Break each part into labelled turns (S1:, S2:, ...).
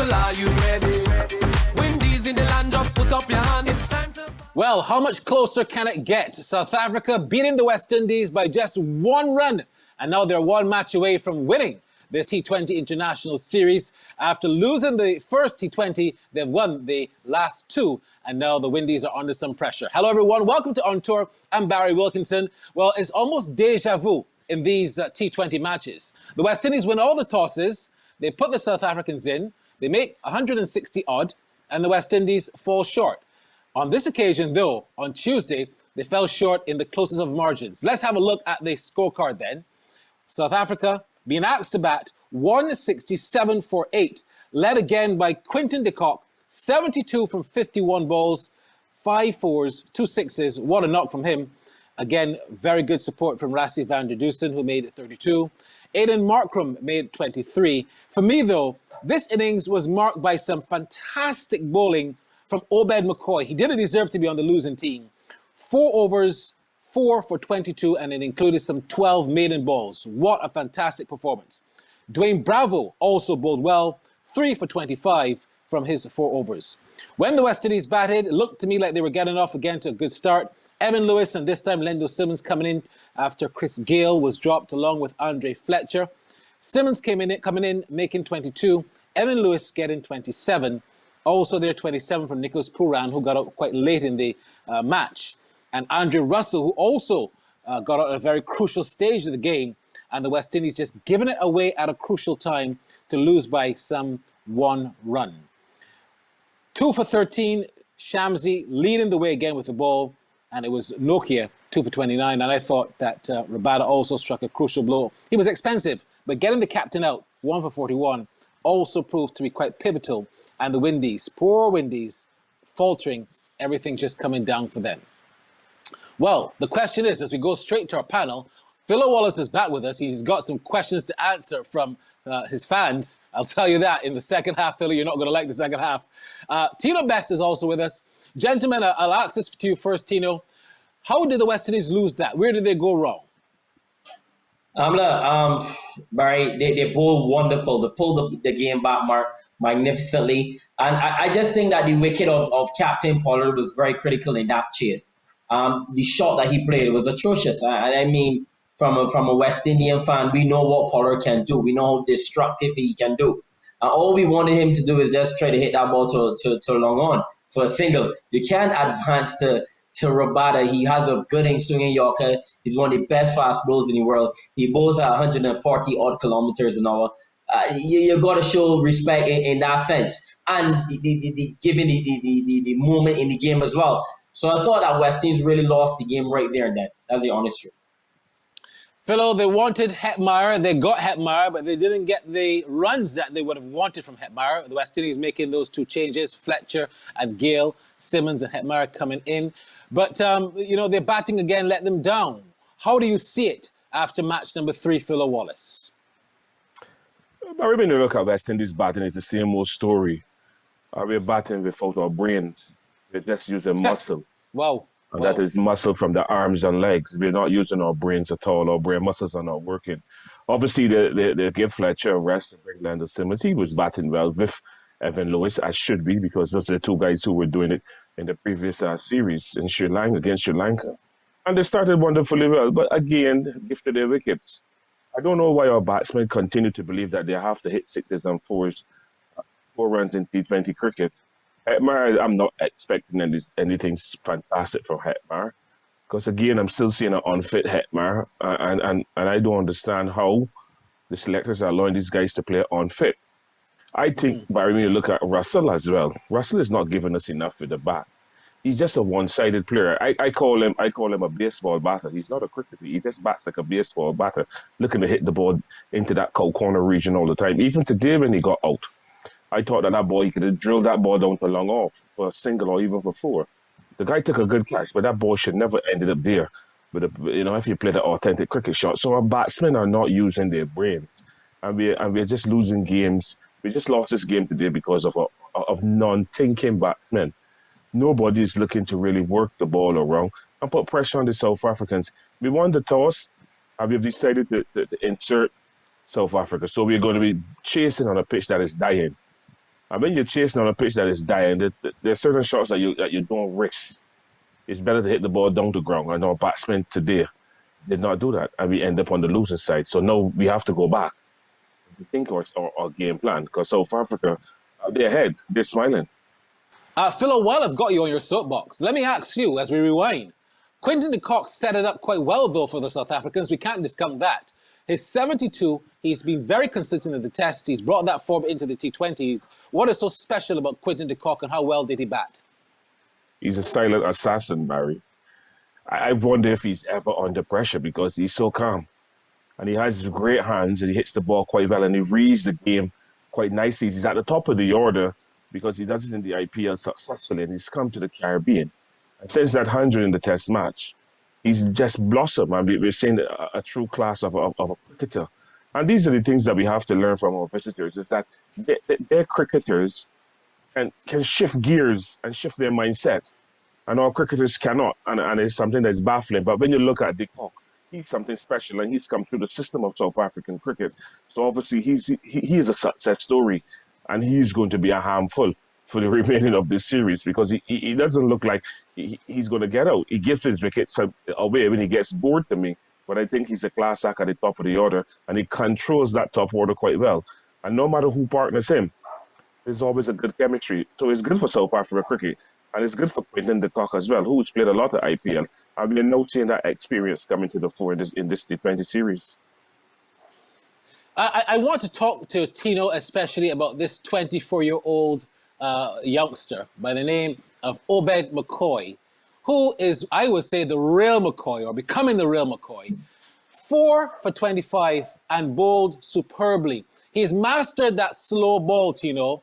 S1: people, are you ready? Windies in the land, just put up your hand. It's time to...
S2: Well, how much closer can it get? South Africa beating the West Indies by just 1 run, and now they're 1 match away from winning this T20 International Series. After losing the first T20, they've won the last 2, and now the Windies are under some pressure. Hello, everyone. Welcome to On Tour. I'm Barry Wilkinson. Well, it's almost deja vu in these T20 matches. The West Indies win all the tosses. They put the South Africans in. They make 160 odd, and the West Indies fall short. On this occasion, though, on Tuesday, they fell short in the closest of margins. Let's have a look at the scorecard then. South Africa being asked to bat 167 for 8, led again by Quinton de Kock, 72 from 51 balls, 5 fours, 2 sixes, what a knock from him. Again, very good support from Rassie van der Dusen, who made 32. Aiden Markram made 23. For me, though, this innings was marked by some fantastic bowling from Obed Mccoy. He didn't deserve to be on the losing team. 4 overs, 4 for 22, and it included some 12 maiden balls. What a fantastic performance. Dwayne Bravo also bowled well, 3 for 25 from his 4 overs. When the West Indies batted, it looked to me like they were getting off again to a good start. Evan Lewis and this time Lendo Simmons coming in after Chris Gale was dropped along with Andre Fletcher. Simmons coming in, making 22. Evan Lewis getting 27. Also there 27 from Nicholas Pooran, who got out quite late in the match. And Andre Russell, who also got out at a very crucial stage of the game. And the West Indies just giving it away at a crucial time to lose by some 1 run. 2 for 13, Shamsi leading the way again with the ball. And it was Nokia, 2 for 29. And I thought that Rabada also struck a crucial blow. He was expensive, but getting the captain out, 1 for 41, also proved to be quite pivotal. And the Windies, poor Windies, faltering, everything just coming down for them. Well, the question is, as we go straight to our panel, Philo Wallace is back with us. He's got some questions to answer from his fans. I'll tell you that in the second half, Philo, you're not going to like the second half. Tino Best is also with us. Gentlemen, I'll ask this to you first, Tino. How did the West Indies lose that? Where did they go wrong?
S3: Barry, they bowled wonderful. They pulled the game back magnificently. And I just think that the wicket of Captain Pollard was very critical in that chase. The shot that he played was atrocious. I mean, from a West Indian fan, we know what Pollard can do. We know how destructive he can do. All we wanted him to do is just try to hit that ball to long on for a single. You can't advance to Rabada. He has a good swinging Yorker. He's one of the best fast bowlers in the world. He bowls at 140 odd kilometers an hour. You got to show respect in that sense, and given the moment in the game as well. So I thought that West Indies really lost the game right there and then. That's the honest truth.
S2: Philo, they wanted Hetmyer. They got Hetmyer, but they didn't get the runs that they would have wanted from Hetmyer. The West Indies making those 2 changes, Fletcher and Gale, Simmons and Hetmyer coming in. But, their batting again let them down. How do you see it after match number 3, Philo Wallace?
S4: But when you look at West Indies batting, it's the same old story. We're batting without our brains. We're just using muscle.
S2: Wow.
S4: And that is muscle from the arms and legs. We're not using our brains at all. Our brain muscles are not working. Obviously, they give Fletcher a rest and bring Lando Simmons. He was batting well with Evan Lewis, as should be, because those are the 2 guys who were doing it in the previous series in Sri Lanka, against Sri Lanka. And they started wonderfully well, but again, gifted their wickets. I don't know why our batsmen continue to believe that they have to hit 6s and 4s, 4 runs in T20 cricket. Hetmyer, I'm not expecting anything fantastic from Hetmyer, because again, I'm still seeing an unfit Hetmyer, and I don't understand how the selectors are allowing these guys to play unfit. I think, Barry, when you look at Russell as well, Russell is not giving us enough with the bat. He's just a one-sided player. I call him a baseball batter. He's not a cricketer. He just bats like a baseball batter, looking to hit the ball into that corner region all the time. Even today when he got out, I thought that boy, he could have drilled that ball down to long off for a single or even for 4. The guy took a good catch, but that ball should never ended up there. But if you play the authentic cricket shot. So our batsmen are not using their brains. And we're just losing games. We just lost this game today because of non-thinking batsmen. Nobody is looking to really work the ball around and put pressure on the South Africans. We won the toss, and we've decided to insert South Africa. So we're going to be chasing on a pitch that is dying. And when you're chasing on a pitch that is dying, there's certain shots that you don't risk. It's better to hit the ball down to ground. I know a batsman today did not do that, and we end up on the losing side. So now we have to go back to think our game plan, because South Africa, they're ahead, they're smiling.
S2: Philo, while I've got you on your soapbox, let me ask you as we rewind. Quinton de Kock set it up quite well, though, for the South Africans. We can't discount that. His 72, he's been very consistent in the test. He's brought that form into the T20s. What is so special about Quinton de Kock, and how well did he bat?
S4: He's a silent assassin, Barry. I wonder if he's ever under pressure, because he's so calm. And he has great hands, and he hits the ball quite well, and he reads the game quite nicely. He's at the top of the order because he does it in the IPL successfully, and he's come to the Caribbean. And since that 100 in the test match, he's just blossomed, and we're seeing a true class of a cricketer. And these are the things that we have to learn from our visitors, is that they're cricketers and can shift gears and shift their mindset. And our cricketers cannot, and it's something that's baffling. But when you look at de Kock, he's something special, and he's come through the system of South African cricket. So obviously he is a success story, and he's going to be a handful for the remaining of this series, because he doesn't look like he's going to get out. He gives his wickets away when he gets bored to me, but I think he's a class act at the top of the order, and he controls that top order quite well. And no matter who partners him, there's always a good chemistry. So it's good for South Africa cricket, and it's good for Quinton de Kock as well, who's played a lot of IPL. I've been noticing that experience coming to the fore in this T20 series.
S2: I want to talk to Tino especially about this 24-year-old youngster by the name of Obed Mccoy, who is, I would say, the real McCoy, or becoming the real McCoy. 4 for 25 and bowled superbly. He's mastered that slow ball, Tino.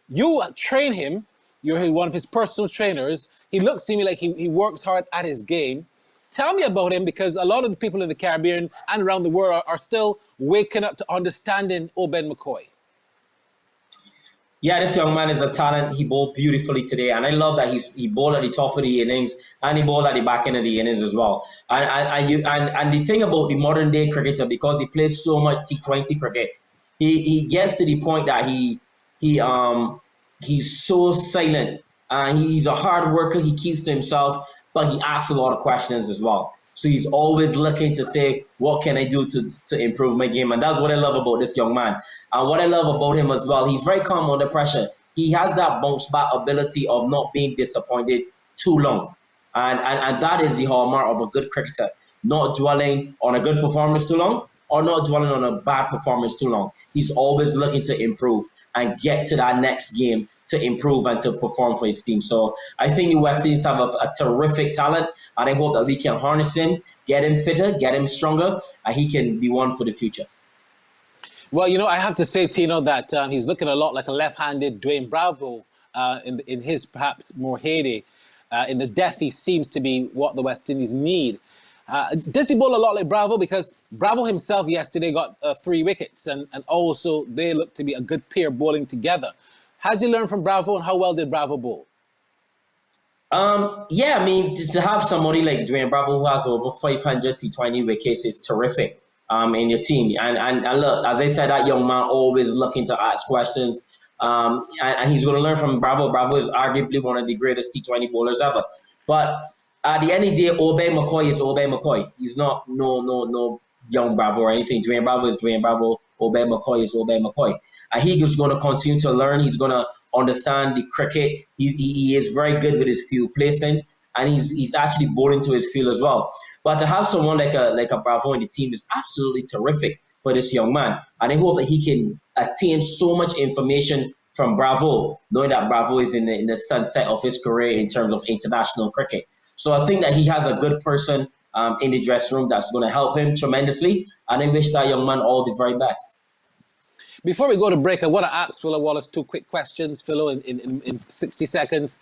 S2: You train him. You're one of his personal trainers. He looks to me like he works hard at his game. Tell me about him, because a lot of the people in the Caribbean and around the world are still waking up to understanding Obed Mccoy.
S3: Yeah, this young man is a talent. He bowled beautifully today, and I love that he bowled at the top of the innings and he bowled at the back end of the innings as well. And the thing about the modern day cricketer, because he plays so much T20 cricket, he gets to the point that he's so silent. He's a hard worker. He keeps to himself, but he asks a lot of questions as well. So he's always looking to say, what can I do to improve my game? And that's what I love about this young man. And what I love about him as well, he's very calm under pressure. He has that bounce back ability of not being disappointed too long. And that is the hallmark of a good cricketer, not dwelling on a good performance too long, or not dwelling on a bad performance too long. He's always looking to improve and get to that next game to improve and to perform for his team. So I think the West Indies have a terrific talent, and I hope that we can harness him, get him fitter, get him stronger, and he can be one for the future.
S2: Well, you know, I have to say, Tino, that he's looking a lot like a left-handed Dwayne Bravo in his perhaps more heyday. In the death, he seems to be what the West Indies need. Does he bowl a lot like Bravo? Because Bravo himself yesterday got 3 wickets, and also they look to be a good pair bowling together. Has he learned from Bravo, and how well did Bravo bowl?
S3: Yeah, I mean, to have somebody like Dwayne Bravo who has over 500 T20 wickets is terrific in your team. And look, as I said, that young man always looking to ask questions. And he's going to learn from Bravo. Bravo is arguably one of the greatest T20 bowlers ever. But at the end of the day, Obed Mccoy is Obed Mccoy. He's not no young Bravo or anything. Dwayne Bravo is Dwayne Bravo. Obed Mccoy is Obed McCoy. And he's going to continue to learn. He's going to understand the cricket. He is very good with his field placing, and he's actually bowling to his field as well. But to have someone like a Bravo in the team is absolutely terrific for this young man. And I hope that he can attain so much information from Bravo, knowing that Bravo is in the sunset of his career in terms of international cricket. So I think that he has a good person in the dressing room that's going to help him tremendously. And I wish that young man all the very best.
S2: Before we go to break, I want to ask Philo Wallace 2 quick questions, Philo, in 60 seconds.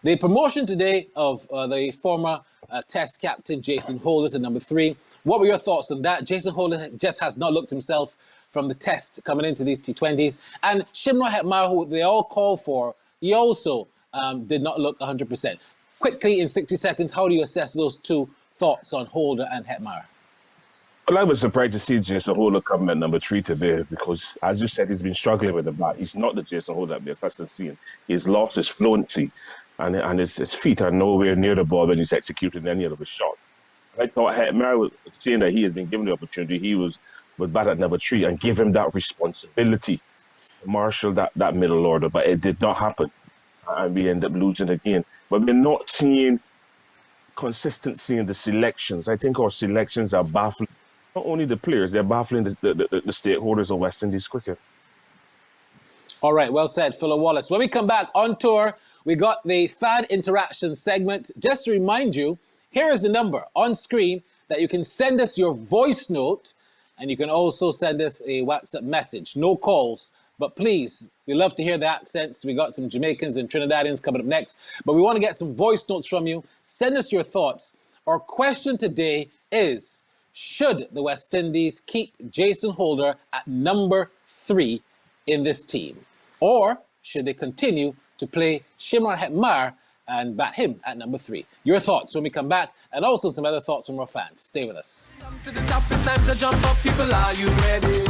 S2: The promotion today of the former Test captain Jason Holder to number 3. What were your thoughts on that? Jason Holder just has not looked himself from the Test coming into these T20s. And Shimron Hetmyer, who they all call for, he also did not look 100%. Quickly, in 60 seconds, how do you assess those 2 thoughts on Holder and Hetmyer?
S4: Well, I was surprised to see Jason Holder come at number 3 today because, as you said, he's been struggling with the bat. He's not the Jason Holder that we're accustomed to seeing. He's lost his fluency, and his feet are nowhere near the ball when he's executing any of his shots. I thought Mary was saying that he has been given the opportunity. He was bat at number 3 and give him that responsibility to marshal that middle order, but it did not happen, and we end up losing again. But we're not seeing consistency in the selections. I think our selections are baffling. Not only the players, they're baffling the stakeholders of West Indies cricket.
S2: All right, well said, Philo Wallace. When we come back on tour, we got the fan interaction segment. Just to remind you, here is the number on screen that you can send us your voice note, and you can also send us a WhatsApp message. No calls, but please, we love to hear the accents. We got some Jamaicans and Trinidadians coming up next, but we want to get some voice notes from you. Send us your thoughts. Our question today is, should the West Indies keep Jason Holder at number 3 in this team? Or should they continue to play Shimar Hetmar and bat him at number 3? Your thoughts when we come back, and also some other thoughts from our fans. Stay with us.
S1: To the top, it's time to jump up. People, are you ready?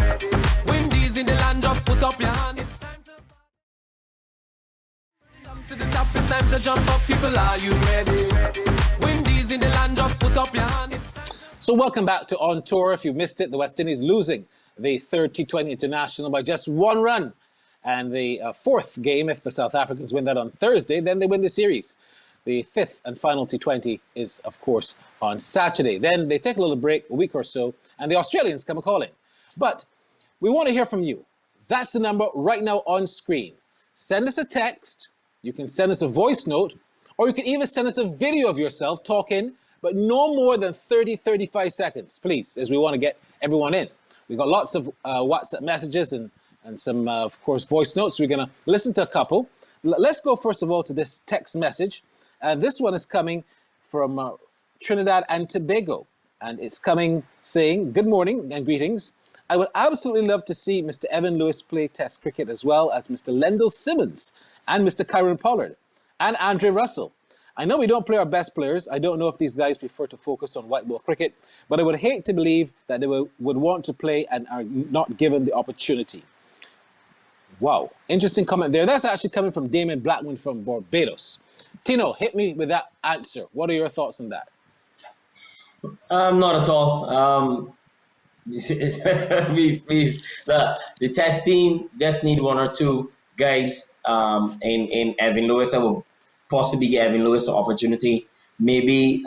S1: Windies in the land, just put up your hand. It's time to the top, it's time to jump up. People, are you ready? Windies in the land, just put up your hand.
S2: So welcome back to On Tour. If you missed it, the West Indies losing the third T20 International by just 1 run. And the 4th game, if the South Africans win that on Thursday, then they win the series. The 5th and final T20 is, of course, on Saturday. Then they take a little break, a week or so, and the Australians come a-calling. But we want to hear from you. That's the number right now on screen. Send us a text. You can send us a voice note, or you can even send us a video of yourself talking, but no more than 30, 35 seconds, please, as we want to get everyone in. We've got lots of WhatsApp messages and some, of course, voice notes. We're going to listen to a couple. Let's go, first of all, to this text message. And this one is coming from Trinidad and Tobago. And it's coming saying, good morning and greetings. I would absolutely love to see Mr. Evan Lewis play Test cricket, as well as Mr. Lendl Simmons and Mr. Kyron Pollard and Andre Russell. I know we don't play our best players. I don't know if these guys prefer to focus on white ball cricket, but I would hate to believe that they would want to play and are not given the opportunity. Wow, interesting comment there. That's actually coming from Damon Blackman from Barbados. Tino, hit me with that answer. What are your thoughts on that?
S3: Not at all. The test team just need 1 or 2 guys in Evan Lewis, and will possibly give Evan Lewis an opportunity. Maybe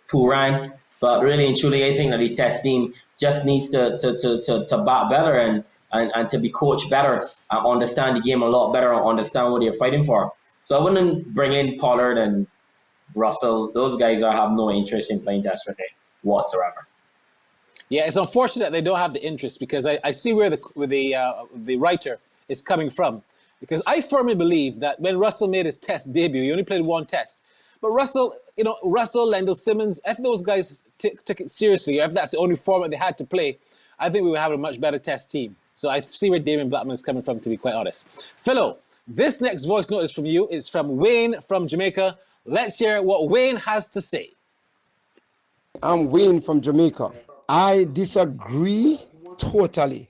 S3: Puran, but really and truly, I think that the test team just needs to bat better and to be coached better, understand the game a lot better, and understand what they're fighting for. So I wouldn't bring in Pollard and Russell. Those guys have no interest in playing Test cricket whatsoever.
S2: Yeah, it's unfortunate that they don't have the interest, because I see where the writer is coming from. Because I firmly believe that when Russell made his Test debut, he only played 1 test. But Russell, Lendl Simmons, if those guys took it seriously, if that's the only format they had to play, I think we would have a much better Test team. So I see where Damon Blackman is coming from, to be quite honest. Philo, this next voice note is from you. It's from Wayne from Jamaica. Let's hear what Wayne has to say.
S5: I'm Wayne from Jamaica. I disagree totally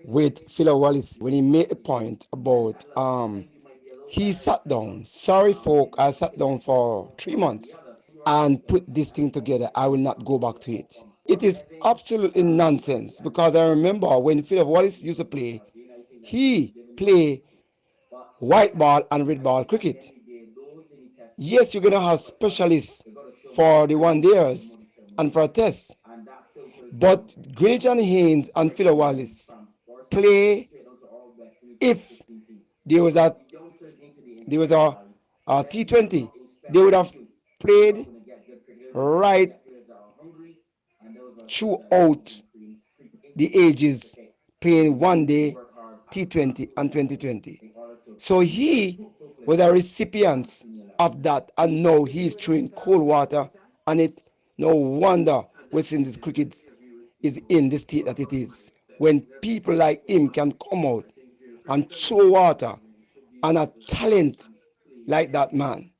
S5: with Philo Wallace when he made a point about he sat down. Sorry, folk, I sat down for 3 months and put this thing together. I will not go back to it. It is absolutely nonsense, because I remember when Philo Wallace used to play, he played white ball and red ball cricket. Yes, you're going to have specialists for the 1-dayers and for a test. But Greenwich and Haynes and Philo Wallace play, if there was a T20, they would have played right throughout the ages, playing 1-day, T20 and 2020. So he was a recipient of that, and now he's throwing cold water on it. No wonder West Indies cricket is in the state that it is, when people like him can come out and throw water on a talent like that man.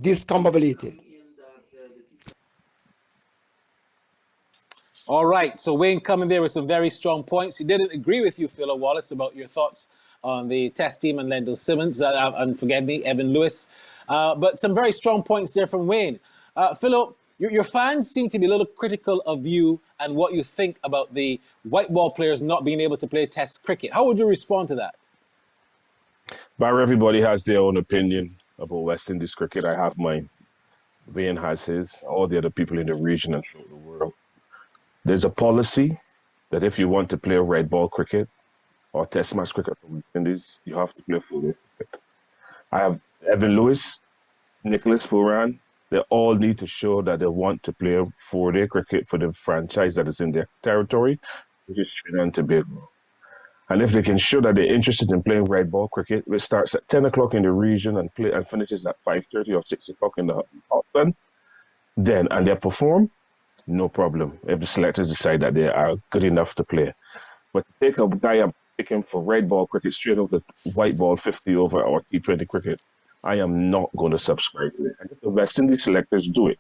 S5: Discombobulated.
S2: All right, so Wayne coming there with some very strong points. He didn't agree with you, Philo Wallace, about your thoughts on the test team and Lendl Simmons, and forgive me, Evan Lewis. But some very strong points there from Wayne. Philo, your fans seem to be a little critical of you and what you think about the white ball players not being able to play test cricket. How would you respond to that?
S4: Barry, everybody has their own opinion about West Indies cricket. I have mine. Wayne has his. All the other people in the region and throughout the world. There's a policy that if you want to play red ball cricket or test match cricket for West Indies, you have to play full day cricket. I have Evan Lewis, Nicholas Puran. They all need to show that they want to play 4-day cricket for the franchise that is in their territory, which is Trinidad and Tobago. And if they can show that they're interested in playing red ball cricket, which starts at 10 o'clock in the region and finishes at 5:30 or 6 o'clock in the hot sun, then, and they perform, no problem if the selectors decide that they are good enough to play. But to take a guy and pick him for red ball cricket straight over the white ball 50 over or T20 cricket, I am not going to subscribe to it. And if the West Indies selectors do it,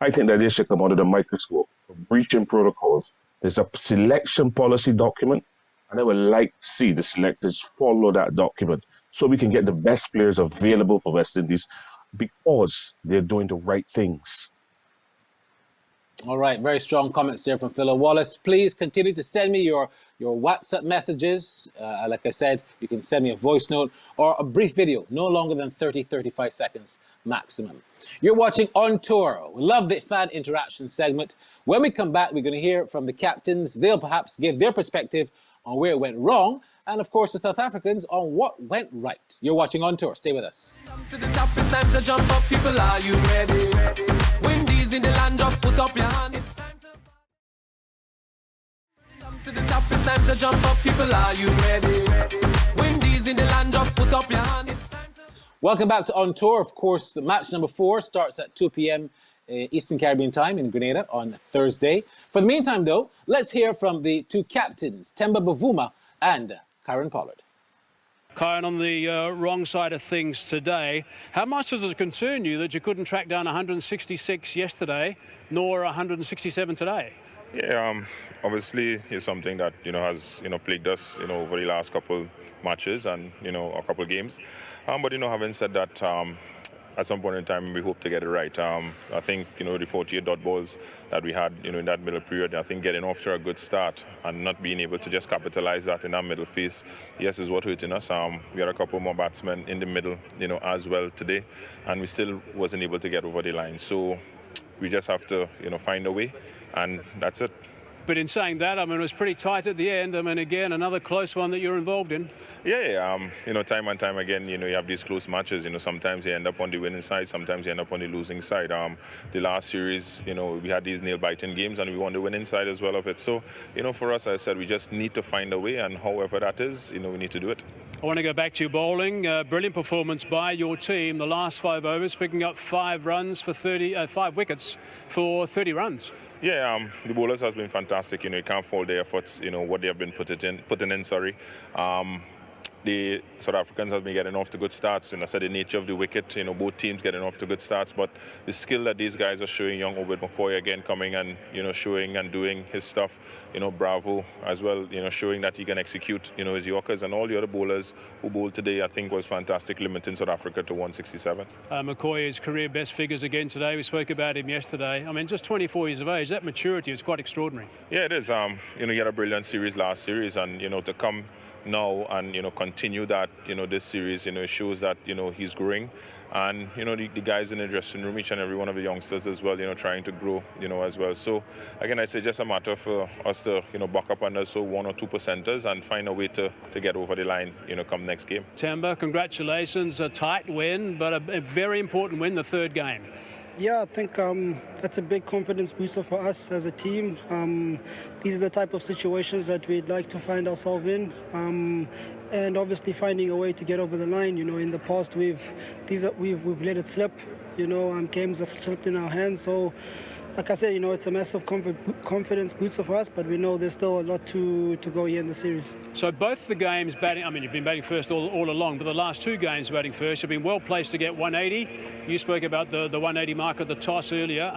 S4: I think that they should come under the microscope for breaching protocols. There's a selection policy document, and I would like to see the selectors follow that document so we can get the best players available for West Indies because they're doing the right things.
S2: All right, very strong comments there from Philo Wallace. Please continue to send me your WhatsApp messages. Like I said, you can send me a voice note or a brief video, no longer than 35 seconds maximum. You're watching On Tour. We love the fan interaction segment. When we come back, we're going to hear from the captains. They'll perhaps give their perspective on where it went wrong, and of course the South Africans on what went right. You're watching On Tour. Stay with us.
S1: To the top, it's time to jump up. People, are you ready? Windies in the land, just put up your hand. It's time to the top, it's time to jump up. People, are you ready? Windies in the land, just put up your hand. It's time to...
S2: Welcome back to On Tour. Of course, match number 4 starts at 2 p.m. Eastern Caribbean time in Grenada on Thursday. For the meantime, though, let's hear from the two captains, Temba Bavuma and Karen Pollard.
S6: Karen, on the wrong side of things today, how much does it concern you that you couldn't track down 166 yesterday, nor 167 today?
S7: Yeah, obviously it's something that has plagued us over the last couple matches and a couple games. But having said that, at some point in time we hope to get it right. I think the 48 dot balls that we had in that middle period, I think getting off to a good start and not being able to just capitalize that in that middle phase, yes, is what hurting us. We had a couple more batsmen in the middle as well today, and we still wasn't able to get over the line. So we just have to find a way, and that's it.
S6: But in saying that, I mean, it was pretty tight at the end. I mean, again, another close one that you're involved in.
S7: Yeah, time and time again, you have these close matches. Sometimes you end up on the winning side, sometimes you end up on the losing side. The last series, we had these nail-biting games, and we won the winning side as well of it. So, for us, as I said, we just need to find a way, and however that is, we need to do it.
S6: I want to go back to your bowling. Brilliant performance by your team. The last 5 overs, picking up 5 runs for 5 wickets for 30 runs.
S7: Yeah, the bowlers has been fantastic. You can't fault their efforts. What they have been putting in. The South Africans have been getting off to good starts, and I said the nature of the wicket. Both teams getting off to good starts, but the skill that these guys are showing, young Mccoy again coming and showing and doing his stuff. Bravo as well. Showing that he can execute. His Yorkers, and all the other bowlers who bowled today, I think was fantastic, limiting South Africa to 167.
S6: Mccoy, his career best figures again today. We spoke about him yesterday. I mean, just 24 years of age. That maturity is quite extraordinary.
S7: Yeah, it is. He had a brilliant series last series, and to come now and continue that this series shows that he's growing, and the guys in the dressing room, each and every one of the youngsters as well, trying to grow as well. So again, I say just a matter for us to buck up under 1 or 2 percenters and find a way to get over the line come next game.
S6: Temba, congratulations, a tight win, but a very important win, the 3rd game.
S8: Yeah, I think that's a big confidence booster for us as a team. These are the type of situations that we'd like to find ourselves in, and obviously finding a way to get over the line. In the past we've let it slip. Games have slipped in our hands. So, like I said, it's a massive confidence booster for us, but we know there's still a lot to go here in the series.
S6: So both the games batting, I mean, you've been batting first all along, but the last 2 games batting first, you've been well placed to get 180. You spoke about the 180 mark at the toss earlier.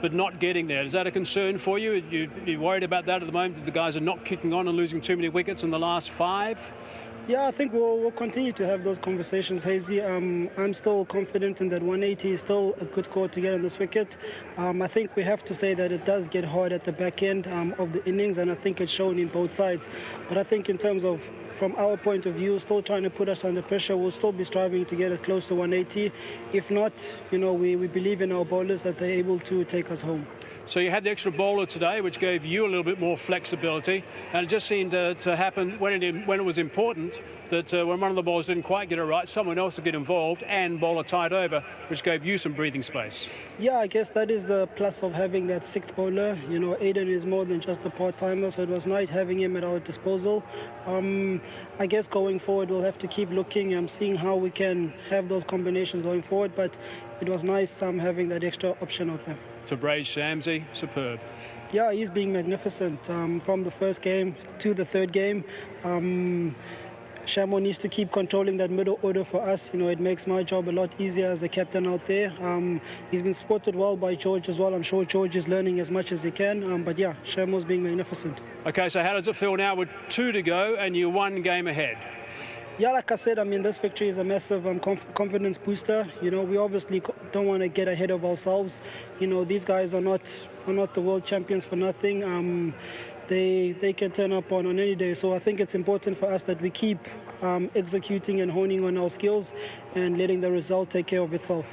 S6: but not getting there. Is that a concern for you? You worried about that at the moment, that the guys are not kicking on and losing too many wickets in the last 5?
S8: Yeah, I think we'll continue to have those conversations, Hazy. I'm still confident in that 180 is still a good score to get on this wicket. I think we have to say that it does get hard at the back end of the innings, and I think it's shown in both sides. But I think in terms of, from our point of view, still trying to put us under pressure, we'll still be striving to get it close to 180. If not, we believe in our bowlers that they're able to take us home.
S6: So you had the extra bowler today, which gave you a little bit more flexibility, and it just seemed to happen when it was important, that when one of the bowlers didn't quite get it right, someone else would get involved and bowl a tight over, which gave you some breathing space.
S8: Yeah, I guess that is the plus of having that sixth bowler. Aiden is more than just a part-timer, so it was nice having him at our disposal. I guess going forward, we'll have to keep looking and seeing how we can have those combinations going forward, but it was nice having that extra option out there.
S6: To Brace Shamsi, superb.
S8: Yeah, he's being magnificent from the first game to the third game. Shamo needs to keep controlling that middle order for us. It makes my job a lot easier as a captain out there. He's been supported well by George as well. I'm sure George is learning as much as he can. But yeah, Shamo's being magnificent.
S6: Okay, so how does it feel now with 2 to go and you're 1 game ahead?
S8: Yeah, like I said, this victory is a massive confidence booster. We obviously don't want to get ahead of ourselves. These guys are not the world champions for nothing. They can turn up on any day. So I think it's important for us that we keep executing and honing on our skills and letting the result take care of itself.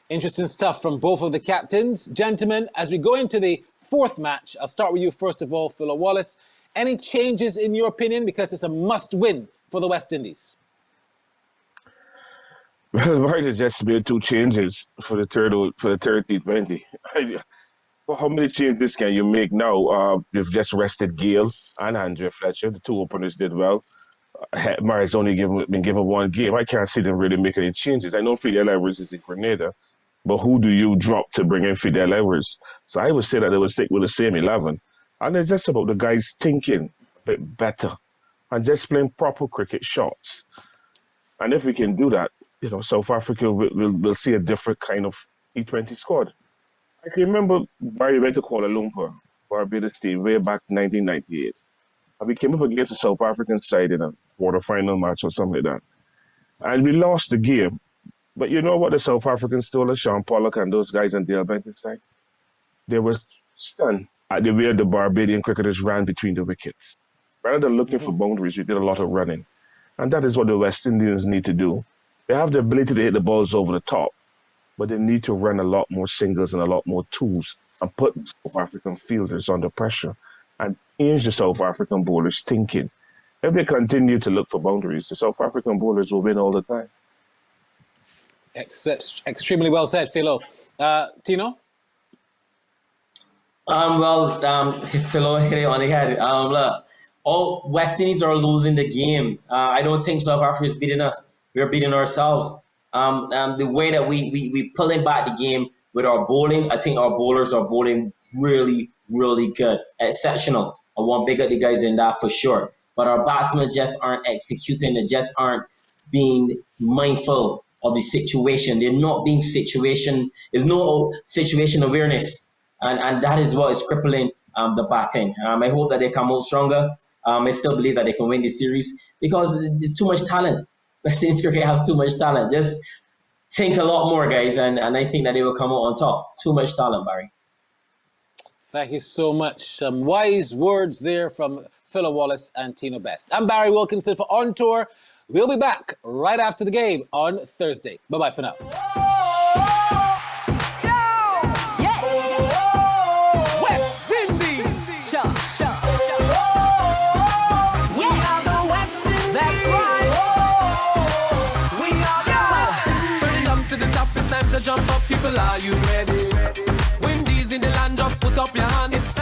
S2: Interesting stuff from both of the captains. Gentlemen, as we go into the 4th match, I'll start with you first of all, Philo Wallace. Any changes in your opinion? Because it's a must-win for the West Indies.
S4: Well, why did just made 2 changes for the third T20? Well, how many changes can you make now? You've just rested Gale and Andre Fletcher. The 2 openers did well. Mari's only been given 1 game. I can't see them really make any changes. I know Fidel Evers is in Grenada, but who do you drop to bring in Fidel Evers? So I would say that they would stick with the same 11. And it's just about the guys thinking a bit better and just playing proper cricket shots. And if we can do that, South Africa will see a different kind of T20 squad. I can remember Barry went to Kuala Lumpur, Barbados team, way back 1998. And we came up against the South African side in a quarterfinal match or something like that. And we lost the game. But you know what the South Africans stole us, Sean Pollock and those guys on Dale Benton's side? They were stunned at the way the Barbadian cricketers ran between the wickets. Rather than looking for boundaries, we did a lot of running. And that is what the West Indians need to do. They have the ability to hit the balls over the top, but they need to run a lot more singles and a lot more twos and put the South African fielders under pressure and change the South African bowlers' thinking. If they continue to look for boundaries, the South African bowlers will win all the time.
S2: Extremely well said, Philo. Tino?
S3: Philo hit it on the head. Look, all West Indies are losing the game. I don't think South Africa is beating us. We're beating ourselves. The way that we pulling back the game with our bowling, I think our bowlers are bowling really, really good, exceptional. I want big up the guys in that for sure. But our batsmen just aren't executing. They just aren't being mindful of the situation. They're not being situation. There's no situation awareness, and that is what is crippling the batting. I hope that they come out stronger. I still believe that they can win the series because there's too much talent. West Indies cricket have too much talent. Just think a lot more, guys, and I think that they will come out on top. Too much talent, Barry.
S2: Thank you so much. Some wise words there from Philo Wallace and Tino Best. I'm Barry Wilkinson for On Tour. We'll be back right after the game on Thursday. Bye-bye for now.
S1: West Indies. That's right. We are the West Indies. Turn it up to the top, it's time to jump up. People, are you ready? Windies in the land, just put up your hand. It's